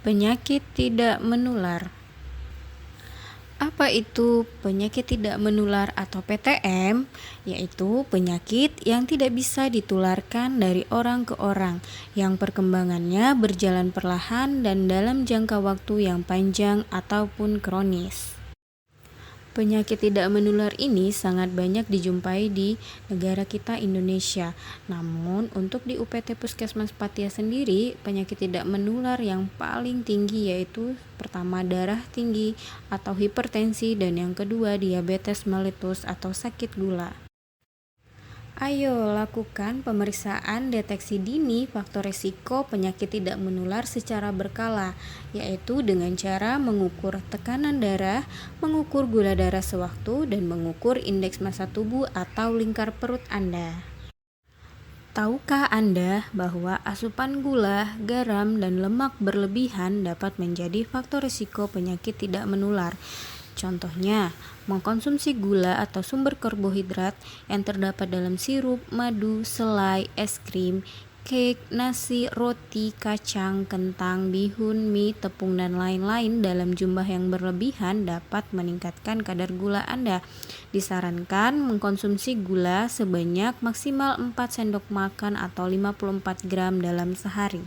Penyakit tidak menular. Apa itu penyakit tidak menular atau PTM? Yaitu penyakit yang tidak bisa ditularkan dari orang ke orang, yang perkembangannya berjalan perlahan dan dalam jangka waktu yang panjang ataupun kronis. Penyakit tidak menular ini sangat banyak dijumpai di negara kita Indonesia. Namun, untuk di UPT Puskesmas Patia sendiri, penyakit tidak menular yang paling tinggi yaitu pertama darah tinggi atau hipertensi dan yang kedua diabetes mellitus atau sakit gula. Ayo lakukan pemeriksaan deteksi dini faktor risiko penyakit tidak menular secara berkala, yaitu dengan cara mengukur tekanan darah, mengukur gula darah sewaktu, dan mengukur indeks massa tubuh atau lingkar perut Anda. Tahukah Anda bahwa asupan gula, garam, dan lemak berlebihan dapat menjadi faktor risiko penyakit tidak menular? Contohnya, mengkonsumsi gula atau sumber karbohidrat yang terdapat dalam sirup, madu, selai, es krim, cake, nasi, roti, kacang, kentang, bihun, mie, tepung, dan lain-lain dalam jumlah yang berlebihan dapat meningkatkan kadar gula Anda. Disarankan mengkonsumsi gula sebanyak maksimal 4 sendok makan atau 54 gram dalam sehari.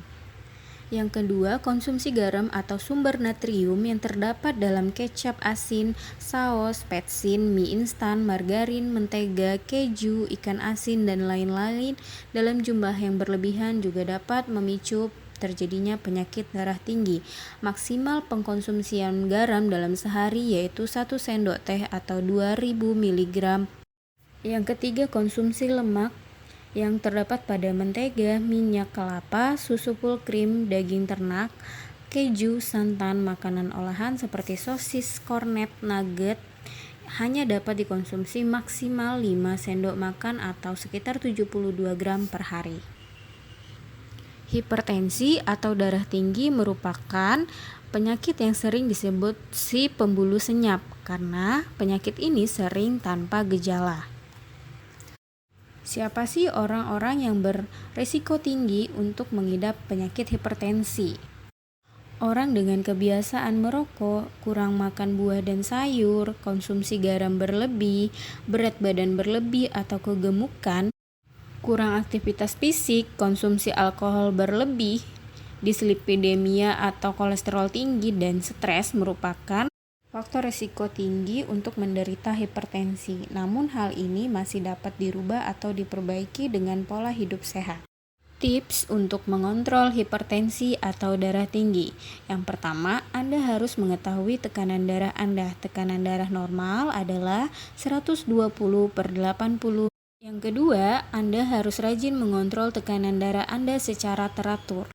Yang kedua, konsumsi garam atau sumber natrium yang terdapat dalam kecap asin, saus, petsin, mie instan, margarin, mentega, keju, ikan asin, dan lain-lain dalam jumlah yang berlebihan juga dapat memicu terjadinya penyakit darah tinggi. Maksimal pengkonsumsian garam dalam sehari yaitu 1 sendok teh atau 2000 mg. Yang ketiga, konsumsi lemak yang terdapat pada mentega, minyak kelapa, susu full cream, daging ternak, keju, santan, makanan olahan seperti sosis, kornet, nugget hanya dapat dikonsumsi maksimal 5 sendok makan atau sekitar 72 gram per hari. Hipertensi atau darah tinggi merupakan penyakit yang sering disebut si pembuluh senyap karena penyakit ini sering tanpa gejala. Siapa sih orang-orang yang beresiko tinggi untuk mengidap penyakit hipertensi? Orang dengan kebiasaan merokok, kurang makan buah dan sayur, konsumsi garam berlebih, berat badan berlebih atau kegemukan, kurang aktivitas fisik, konsumsi alkohol berlebih, dislipidemia atau kolesterol tinggi, dan stres merupakan faktor risiko tinggi untuk menderita hipertensi. Namun hal ini masih dapat dirubah atau diperbaiki dengan pola hidup sehat. Tips untuk mengontrol hipertensi atau darah tinggi. Yang pertama, Anda harus mengetahui tekanan darah Anda. Tekanan darah normal adalah 120/80. Yang kedua, Anda harus rajin mengontrol tekanan darah Anda secara teratur.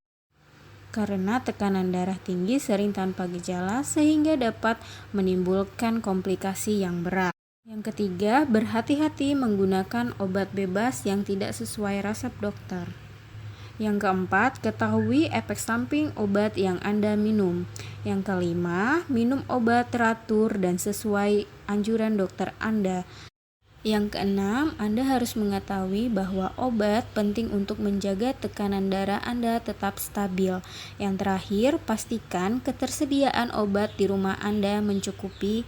Karena tekanan darah tinggi sering tanpa gejala sehingga dapat menimbulkan komplikasi yang berat. Yang ketiga, berhati-hati menggunakan obat bebas yang tidak sesuai resep dokter. Yang keempat, ketahui efek samping obat yang Anda minum. Yang kelima, minum obat teratur dan sesuai anjuran dokter Anda. Yang keenam, Anda harus mengetahui bahwa obat penting untuk menjaga tekanan darah Anda tetap stabil. Yang terakhir, pastikan ketersediaan obat di rumah Anda mencukupi.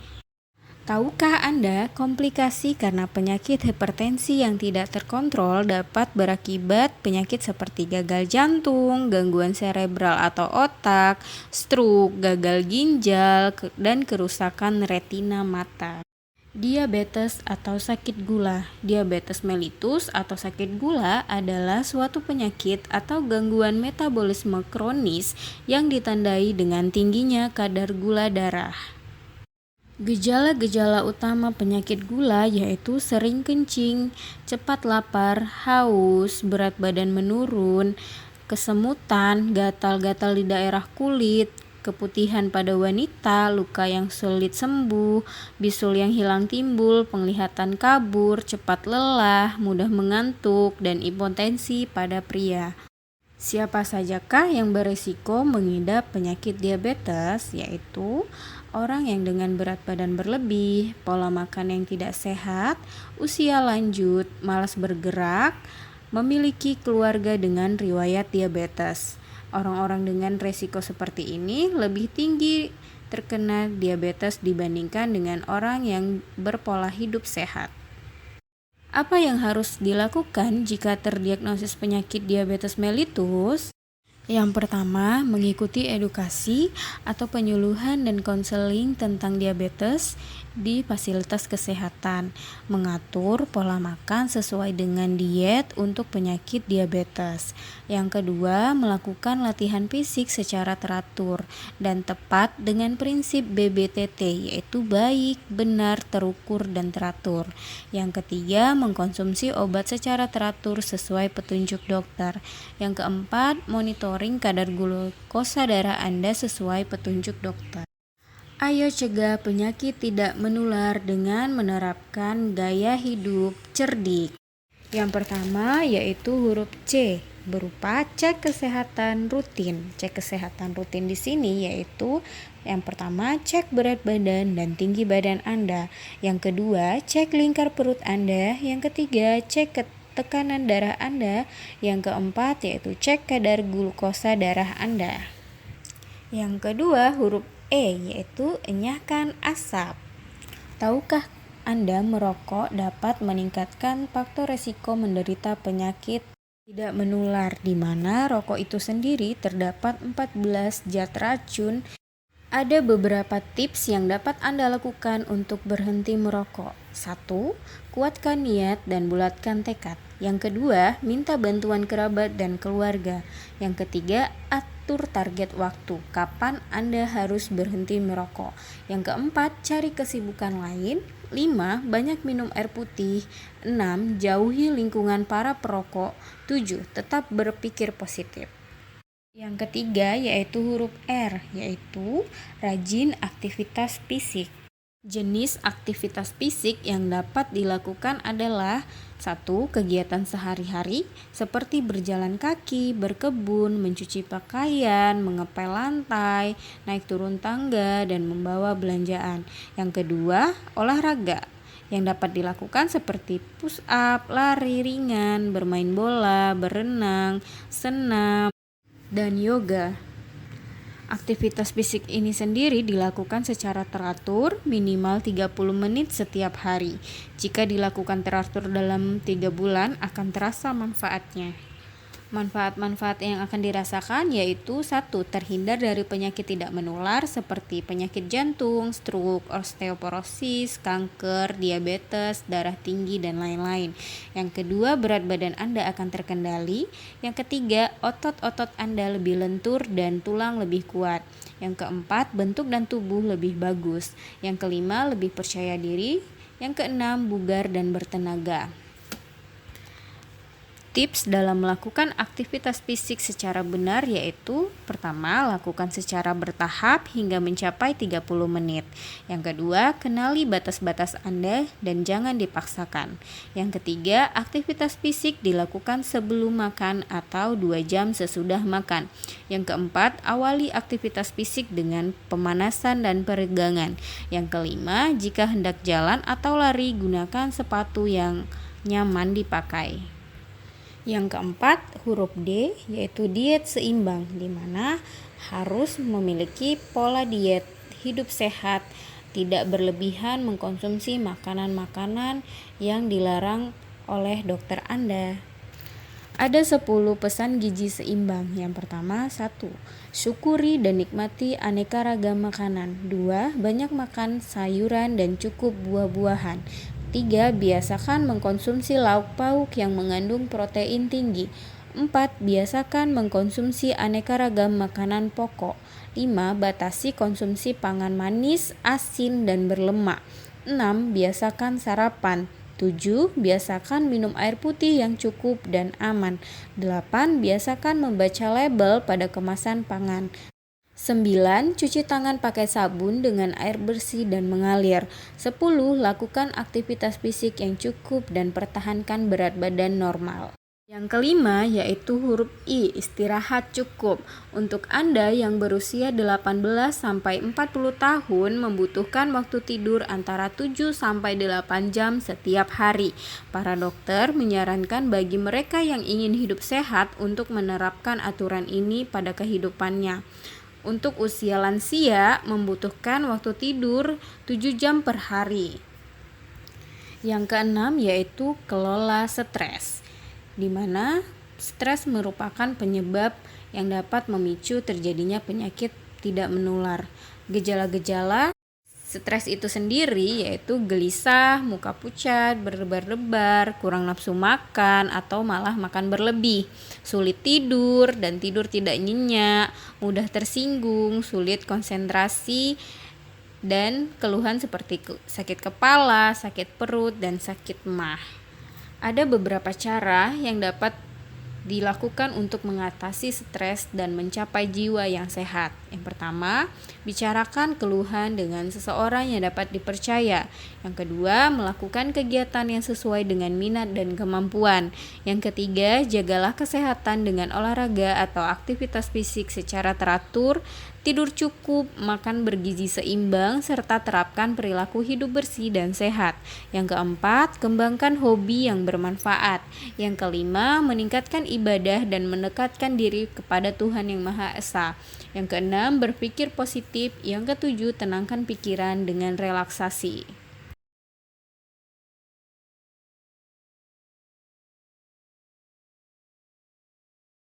Tahukah Anda, komplikasi karena penyakit hipertensi yang tidak terkontrol dapat berakibat penyakit seperti gagal jantung, gangguan serebral atau otak, stroke, gagal ginjal, dan kerusakan retina mata. Diabetes atau sakit gula. Diabetes mellitus atau sakit gula adalah suatu penyakit atau gangguan metabolisme kronis yang ditandai dengan tingginya kadar gula darah. Gejala-gejala utama penyakit gula yaitu sering kencing, cepat lapar, haus, berat badan menurun, kesemutan, gatal-gatal di daerah kulit, keputihan pada wanita, luka yang sulit sembuh, bisul yang hilang timbul, penglihatan kabur, cepat lelah, mudah mengantuk, dan impotensi pada pria. Siapa sajakah yang berisiko mengidap penyakit diabetes? Yaitu orang yang dengan berat badan berlebih, pola makan yang tidak sehat, usia lanjut, malas bergerak, memiliki keluarga dengan riwayat diabetes. Orang-orang dengan resiko seperti ini lebih tinggi terkena diabetes dibandingkan dengan orang yang berpola hidup sehat. Apa yang harus dilakukan jika terdiagnosis penyakit diabetes mellitus? Yang pertama, mengikuti edukasi atau penyuluhan dan konseling tentang diabetes di fasilitas kesehatan, mengatur pola makan sesuai dengan diet untuk penyakit diabetes. Yang kedua, melakukan latihan fisik secara teratur dan tepat dengan prinsip BBTT, yaitu baik, benar, terukur, dan teratur. Yang ketiga, mengkonsumsi obat secara teratur sesuai petunjuk dokter. Yang keempat, monitoring kadar glukosa darah Anda sesuai petunjuk dokter. Ayo cegah penyakit tidak menular dengan menerapkan gaya hidup cerdik. Yang pertama yaitu huruf C, berupa cek kesehatan rutin. Cek kesehatan rutin di sini yaitu yang pertama, cek berat badan dan tinggi badan Anda. Yang kedua, cek lingkar perut Anda. Yang ketiga, cek tekanan darah Anda. Yang keempat yaitu cek kadar glukosa darah Anda. Yang kedua, huruf E, yaitu enyahkan asap. Tahukah Anda merokok dapat meningkatkan faktor resiko menderita penyakit tidak menular, di mana rokok itu sendiri terdapat 14 zat racun. Ada beberapa tips yang dapat Anda lakukan untuk berhenti merokok. 1. Kuatkan niat dan bulatkan tekad. Yang kedua, minta bantuan kerabat dan keluarga. Yang ketiga, atur target waktu, kapan Anda harus berhenti merokok. Yang keempat, cari kesibukan lain. 5. Banyak minum air putih. 6. Jauhi lingkungan para perokok. 7. Tetap berpikir positif. Yang ketiga yaitu huruf R, yaitu rajin aktivitas fisik. Jenis aktivitas fisik yang dapat dilakukan adalah 1. Kegiatan sehari-hari seperti berjalan kaki, berkebun, mencuci pakaian, mengepel lantai, naik turun tangga, dan membawa belanjaan. Yang kedua, olahraga yang dapat dilakukan seperti push up, lari ringan, bermain bola, berenang, senam, dan yoga. Aktivitas fisik ini sendiri dilakukan secara teratur minimal 30 menit setiap hari. Jika dilakukan teratur dalam 3 bulan akan terasa manfaatnya. Manfaat-manfaat yang akan dirasakan yaitu 1. Terhindar dari penyakit tidak menular seperti penyakit jantung, stroke, osteoporosis, kanker, diabetes, darah tinggi, dan lain-lain. Yang kedua, berat badan Anda akan terkendali. Yang ketiga, otot-otot Anda lebih lentur dan tulang lebih kuat. Yang keempat, bentuk dan tubuh lebih bagus. Yang kelima, lebih percaya diri. Yang keenam, bugar dan bertenaga. Tips dalam melakukan aktivitas fisik secara benar yaitu pertama, lakukan secara bertahap hingga mencapai 30 menit. Yang kedua, kenali batas-batas Anda dan jangan dipaksakan. Yang ketiga, aktivitas fisik dilakukan sebelum makan atau 2 jam sesudah makan. Yang keempat, awali aktivitas fisik dengan pemanasan dan peregangan. Yang kelima, jika hendak jalan atau lari, gunakan sepatu yang nyaman dipakai. Yang keempat, huruf D, yaitu diet seimbang, di mana harus memiliki pola diet hidup sehat, tidak berlebihan mengkonsumsi makanan-makanan yang dilarang oleh dokter Anda. Ada 10 pesan gizi seimbang. Yang pertama, 1. Syukuri dan nikmati aneka ragam makanan. 2. Banyak makan sayuran dan cukup buah-buahan. 3. Biasakan mengkonsumsi lauk pauk yang mengandung protein tinggi. 4. Biasakan mengkonsumsi aneka ragam makanan pokok. 5. Batasi konsumsi pangan manis, asin, dan berlemak. 6. Biasakan sarapan. 7. Biasakan minum air putih yang cukup dan aman. 8. Biasakan membaca label pada kemasan pangan. 9. Cuci tangan pakai sabun dengan air bersih dan mengalir. 10. Lakukan aktivitas fisik yang cukup dan pertahankan berat badan normal. Yang kelima yaitu huruf I, istirahat cukup. Untuk Anda yang berusia 18 sampai 40 tahun membutuhkan waktu tidur antara 7 sampai 8 jam setiap hari. Para dokter menyarankan bagi mereka yang ingin hidup sehat untuk menerapkan aturan ini pada kehidupannya. Untuk usia lansia membutuhkan waktu tidur 7 jam per hari. Yang keenam yaitu kelola stres, di mana stres merupakan penyebab yang dapat memicu terjadinya penyakit tidak menular. Gejala-gejala stres itu sendiri yaitu gelisah, muka pucat, berdebar-debar, kurang nafsu makan atau malah makan berlebih, sulit tidur dan tidur tidak nyenyak, mudah tersinggung, sulit konsentrasi, dan keluhan seperti sakit kepala, sakit perut, dan sakit maag. Ada beberapa cara yang dapat dilakukan untuk mengatasi stres dan mencapai jiwa yang sehat. Yang pertama, bicarakan keluhan dengan seseorang yang dapat dipercaya. Yang kedua, melakukan kegiatan yang sesuai dengan minat dan kemampuan. Yang ketiga, jagalah kesehatan dengan olahraga atau aktivitas fisik secara teratur, tidur cukup, makan bergizi seimbang, serta terapkan perilaku hidup bersih dan sehat. Yang keempat, kembangkan hobi yang bermanfaat. Yang kelima, meningkatkan ibadah dan mendekatkan diri kepada Tuhan Yang Maha Esa. Yang keenam, berpikir positif. Yang ketujuh, tenangkan pikiran dengan relaksasi.